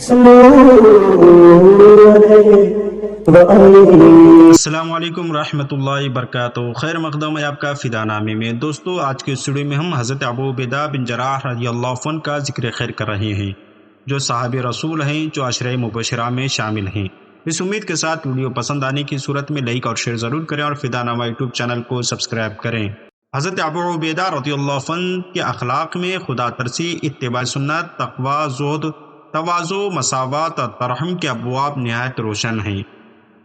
السلام علیکم ورحمۃ اللہ وبرکاتہ۔ خیر مقدم ہے آپ کا فدا نامی میں۔ دوستو، آج کے اس ویڈیو میں ہم حضرت ابو عبیدہ بن جراح رضی اللہ عنہ کا ذکر خیر کر رہے ہیں، جو صحابی رسول ہیں، جو عشرہ مبشرہ میں شامل ہیں۔ اس امید کے ساتھ ویڈیو پسند آنے کی صورت میں لائک اور شیئر ضرور کریں، اور فدا نامہ یوٹیوب چینل کو سبسکرائب کریں۔ حضرت ابو عبیدہ رضی اللہ عنہ کے اخلاق میں خدا ترسی، اتباع سنت، تقوی، زہد، تواضع، مساوات اور ترحم کے ابواب نہایت روشن ہیں۔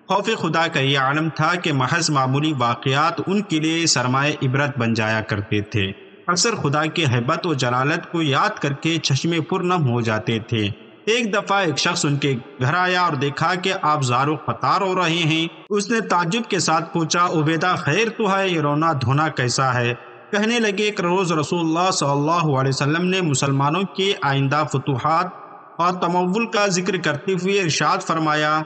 خوف خدا کا یہ عالم تھا کہ محض معمولی واقعات ان کے لیے سرمایہ عبرت بن جایا کرتے تھے۔ اکثر خدا کی ہیبت و جلالت کو یاد کر کے چشمے پرنم ہو جاتے تھے۔ ایک دفعہ ایک شخص ان کے گھر آیا اور دیکھا کہ آپ زار و قطار ہو رہے ہیں۔ اس نے تعجب کے ساتھ پوچھا، عبیدہ خیر تو ہے؟ یہ رونا دھونا کیسا ہے؟ کہنے لگے، ایک روز رسول اللہ صلی اللہ علیہ وسلم نے مسلمانوں کے آئندہ فتوحات اور تمول کا ذکر کرتے ہوئے ارشاد فرمایا،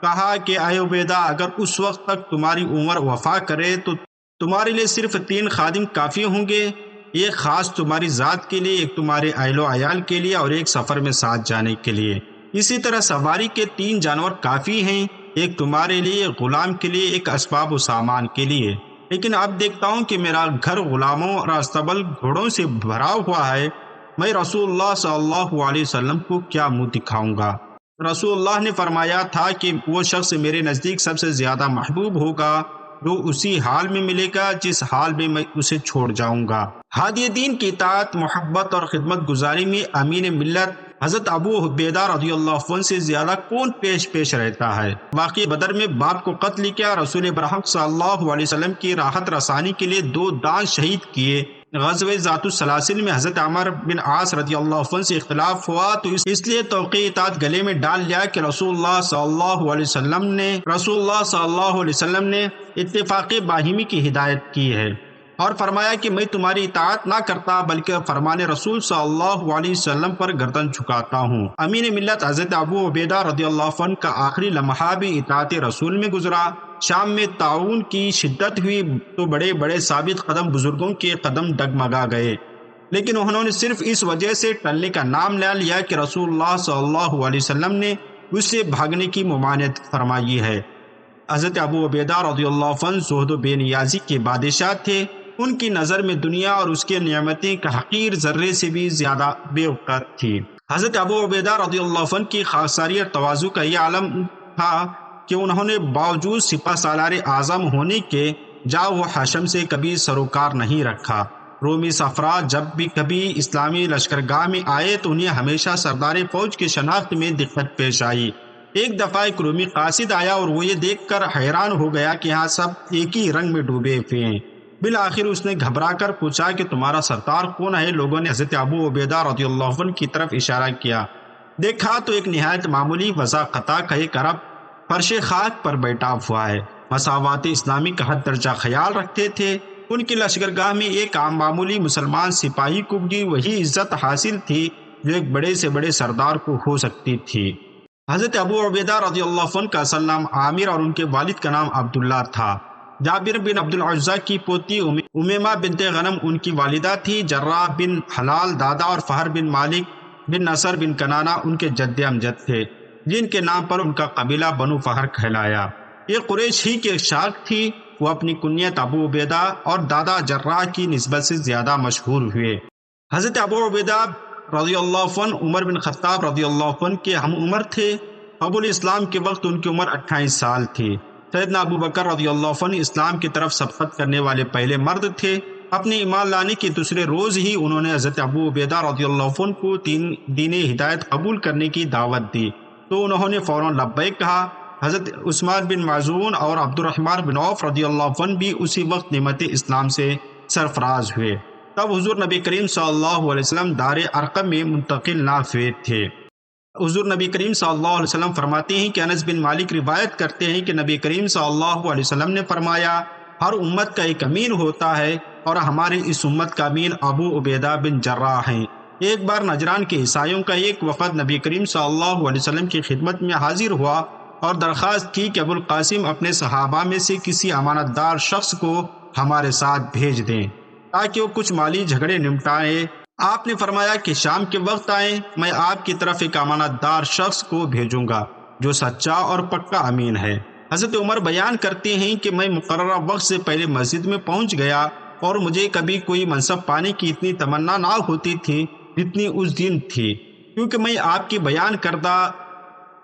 کہا کہ اے عبیدہ، اگر اس وقت تک تمہاری عمر وفا کرے تو تمہارے لیے صرف 3 خادم کافی ہوں گے، ایک خاص تمہاری ذات کے لیے، ایک تمہارے اہل و عیال کے لیے، اور ایک سفر میں ساتھ جانے کے لیے۔ اسی طرح سواری کے 3 جانور کافی ہیں، ایک تمہارے لیے، ایک غلام کے لیے، ایک اسباب و سامان کے لیے۔ لیکن اب دیکھتا ہوں کہ میرا گھر غلاموں اور استبل گھوڑوں سے بھرا ہوا ہے، میں رسول اللہ صلی اللہ علیہ وسلم کو کیا منہ دکھاؤں گا؟ رسول اللہ نے فرمایا تھا کہ وہ شخص میرے نزدیک سب سے زیادہ محبوب ہوگا جو اسی حال میں ملے گا جس حال میں میں اسے چھوڑ جاؤں گا۔ ہادی دین کی اطاعت، محبت اور خدمت گزاری میں امین ملت حضرت ابو عبیدہ رضی اللہ عنہ سے زیادہ کون پیش رہتا ہے؟ واقعی بدر میں باپ کو قتل کیا، رسول برحق صلی اللہ علیہ وسلم کی راحت رسانی کے لیے 2 دان شہید کیے۔ غزوہ ذات السلاسل میں حضرت عمر بن عاص رضی اللہ عنہ سے اختلاف ہوا تو اس لیے توقیع اطاعت گلے میں ڈال لیا کہ رسول اللہ صلی اللہ علیہ وسلم نے اتفاقی باہمی کی ہدایت کی ہے، اور فرمایا کہ میں تمہاری اطاعت نہ کرتا بلکہ فرمان رسول صلی اللہ علیہ وسلم پر گردن جھکاتا ہوں۔ امین ملت حضرت ابو عبیدہ رضی اللہ عنہ کا آخری لمحہ بھی اطاعت رسول میں گزرا۔ شام میں طاعون کی شدت ہوئی تو بڑے بڑے ثابت قدم بزرگوں کے قدم ڈگمگا گئے، لیکن انہوں نے صرف اس وجہ سے ٹلنے کا نام لے لیا کہ رسول اللہ صلی اللہ علیہ وسلم نے اس سے بھاگنے کی ممانعت فرمائی ہے۔ حضرت ابو عبیدہ رضی اللہ عنہ زہد و بے نیازی کے بادشاہ تھے۔ ان کی نظر میں دنیا اور اس کے نعمتیں کا حقیر ذرے سے بھی زیادہ بے وقت تھی۔ حضرت ابو عبیدہ رضی اللہ عنہ کی خاکساری اور تواضع کا یہ عالم تھا کہ انہوں نے باوجود سپہ سالار اعظم ہونے کے جاؤ و حشم سے کبھی سروکار نہیں رکھا۔ رومی سفراء جب بھی کبھی اسلامی لشکرگاہ میں آئے تو انہیں ہمیشہ سردار فوج کی شناخت میں دقت پیش آئی۔ ایک دفعہ ایک رومی قاصد آیا اور وہ یہ دیکھ کر حیران ہو گیا کہ یہاں سب ایک ہی رنگ میں ڈوبے ہوئے ہیں۔ بالآخر اس نے گھبرا کر پوچھا کہ تمہارا سردار کون ہے؟ لوگوں نے حضرت ابو عبیدہ رضی اللہ عنہ کی طرف اشارہ کیا۔ دیکھا تو ایک نہایت معمولی وضاقطہ کا ایک عرب فرش خاک پر بیٹھا ہوا ہے۔ مساوات اسلامی کا حد درجہ خیال رکھتے تھے۔ ان کی لشکرگاہ میں ایک عام معمولی مسلمان سپاہی کو بھی وہی عزت حاصل تھی جو ایک بڑے سے بڑے سردار کو ہو سکتی تھی۔ حضرت ابو عبیدہ رضی اللہ عنہ کا اصل نام عامر اور ان کے والد کا نام عبداللہ تھا۔ جابر بن عبد العزیٰ کی پوتی امیمہ بنت غنم ان کی والدہ تھی۔ جراح بن حلال دادا اور فہر بن مالک بن نصر بن کنانہ ان کے جد امجد تھے، جن کے نام پر ان کا قبیلہ بنو فہر کہلایا۔ یہ قریش ہی کے شاخ تھی۔ وہ اپنی کنیت ابو عبیدہ اور دادا جراح کی نسبت سے زیادہ مشہور ہوئے۔ حضرت ابو عبیدہ رضی اللہ عنہ عمر بن خطاب رضی اللہ عنہ کے ہم عمر تھے۔ قبول اسلام کے وقت ان کی عمر 28 سال تھی۔ سیدنا ابو بکر رضی اللہ عنہ اسلام کی طرف سبقت کرنے والے پہلے مرد تھے۔ اپنے ایمان لانے کے دوسرے روز ہی انہوں نے حضرت ابو عبیدہ رضی اللہ عنہ کو دین ہدایت قبول کرنے کی دعوت دی تو انہوں نے فوراً لبیک کہا۔ حضرت عثمان بن معزون اور عبد الرحمن بن عوف رضی اللہ عنہ بھی اسی وقت نعمت اسلام سے سرفراز ہوئے۔ تب حضور نبی کریم صلی اللہ علیہ وسلم دار ارقم میں منتقل نہ ہوئے تھے۔ حضور نبی کریم صلی اللہ علیہ وسلم فرماتے ہیں کہ انس بن مالک روایت کرتے ہیں کہ نبی کریم صلی اللہ علیہ وسلم نے فرمایا، ہر امت کا ایک امین ہوتا ہے اور ہماری اس امت کا امین ابو عبیدہ بن جراح ہیں۔ ایک بار نجران کے عیسائیوں کا ایک وفد نبی کریم صلی اللہ علیہ وسلم کی خدمت میں حاضر ہوا اور درخواست کی کہ ابو القاسم اپنے صحابہ میں سے کسی امانت دار شخص کو ہمارے ساتھ بھیج دیں تاکہ وہ کچھ مالی جھگڑے نمٹائے۔ آپ نے فرمایا کہ شام کے وقت آئیں، میں آپ کی طرف ایک امانت دار شخص کو بھیجوں گا جو سچا اور پکا امین ہے۔ حضرت عمر بیان کرتے ہیں کہ میں مقررہ وقت سے پہلے مسجد میں پہنچ گیا اور مجھے کبھی کوئی منصب پانے کی اتنی تمنا نہ ہوتی تھی جتنی اس دن تھی، کیونکہ میں آپ کی بیان کردہ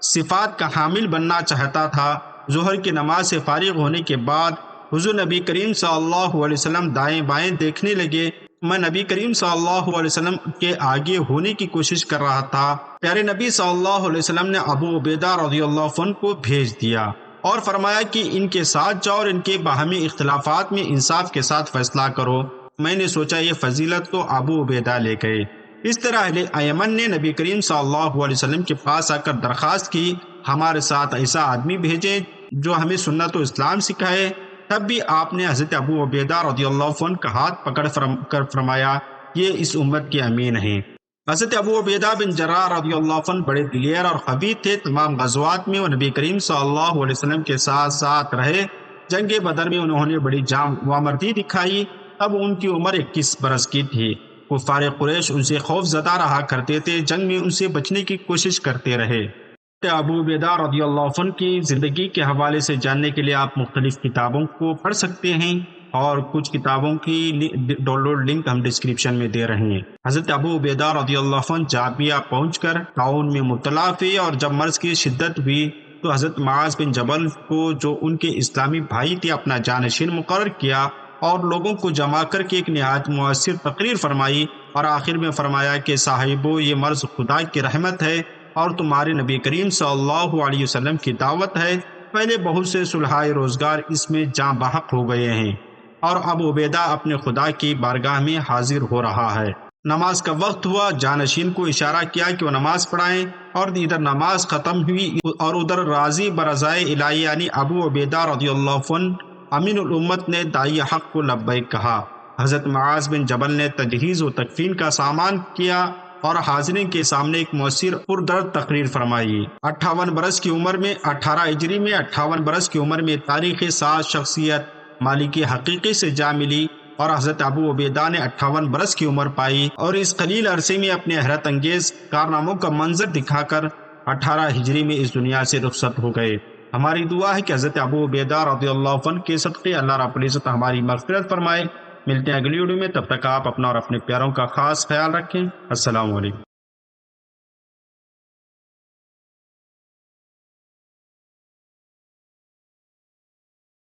صفات کا حامل بننا چاہتا تھا۔ ظہر کی نماز سے فارغ ہونے کے بعد حضور نبی کریم صلی اللہ علیہ وسلم دائیں بائیں دیکھنے لگے۔ میں نبی کریم صلی اللہ علیہ وسلم کے آگے ہونے کی کوشش کر رہا تھا۔ پیارے نبی صلی اللہ علیہ وسلم نے ابو عبیدہ رضی اللہ عنہ کو بھیج دیا اور فرمایا کہ ان کے ساتھ جاؤ اور ان کے باہمی اختلافات میں انصاف کے ساتھ فیصلہ کرو۔ میں نے سوچا یہ فضیلت تو ابو عبیدہ لے گئے۔ اس طرح اہل ایمن نے نبی کریم صلی اللہ علیہ وسلم کے پاس آ کر درخواست کی، ہمارے ساتھ ایسا آدمی بھیجیں جو ہمیں سنت و اسلام سکھائے۔ تب بھی آپ نے حضرت ابو عبیدہ رضی اللہ عنہ کا ہاتھ پکڑ کر فرمایا، یہ اس امت کے امین ہیں۔ حضرت ابو عبیدہ بن جراح رضی اللہ عنہ بڑے دلیر اور خبیث تھے۔ تمام غزوات میں وہ نبی کریم صلی اللہ علیہ وسلم کے ساتھ رہے۔ جنگ بدر میں انہوں نے بڑی جانبازی دکھائی۔ اب ان کی عمر 21 برس کی تھی۔ کفار قریش ان سے خوف زدہ رہا کرتے تھے، جنگ میں ان سے بچنے کی کوشش کرتے رہے۔ ابو عبیدہ رضی اللہ عنہ کی زندگی کے حوالے سے جاننے کے لیے آپ مختلف کتابوں کو پڑھ سکتے ہیں، اور کچھ کتابوں کی ڈاؤن لوڈ لنک ہم ڈسکرپشن میں دے رہے ہیں۔ حضرت ابو عبیدہ رضی اللہ عنہ جابیہ پہنچ کر طاعون میں مبتلا ہوئے، اور جب مرض کی شدت ہوئی تو حضرت معاذ بن جبل کو جو ان کے اسلامی بھائی تھے اپنا جانشین مقرر کیا، اور لوگوں کو جمع کر کے ایک نہایت مؤثر تقریر فرمائی، اور آخر میں فرمایا کہ صاحبو، یہ مرض خدا کی رحمت ہے اور تمہارے نبی کریم صلی اللہ علیہ وسلم کی دعوت ہے۔ پہلے بہت سے صلحائے روزگار اس میں جاں بحق ہو گئے ہیں، اور اب عبیدہ اپنے خدا کی بارگاہ میں حاضر ہو رہا ہے۔ نماز کا وقت ہوا، جانشین کو اشارہ کیا کہ وہ نماز پڑھائیں، اور ادھر نماز ختم ہوئی اور ادھر راضی برضائے الہی یعنی ابو عبیدہ رضی اللہ عنہ امین الامت نے داعی حق کو لبیک کہا۔ حضرت معاذ بن جبل نے تجہیز و تکفین کا سامان کیا اور حاضرین کے سامنے ایک مؤثر پردرد تقریر فرمائی۔ 58 برس کی عمر میں 18 ہجری میں 58 برس کی عمر میں تاریخ ساز شخصیت مالک حقیقی سے جا ملی، اور حضرت ابو عبیدہ نے 58 برس کی عمر پائی، اور اس قلیل عرصے میں اپنے حیرت انگیز کارناموں کا منظر دکھا کر 18 ہجری میں اس دنیا سے رخصت ہو گئے۔ ہماری دعا ہے کہ حضرت ابو عبیدہ رضی اللہ عنہ کے صدقے اللہ رب العزت ہماری مغفرت فرمائے۔ ملتے ہیں اگلی ویڈیو میں، تب تک آپ اپنا اور اپنے پیاروں کا خاص خیال رکھیں۔ السلام علیکم۔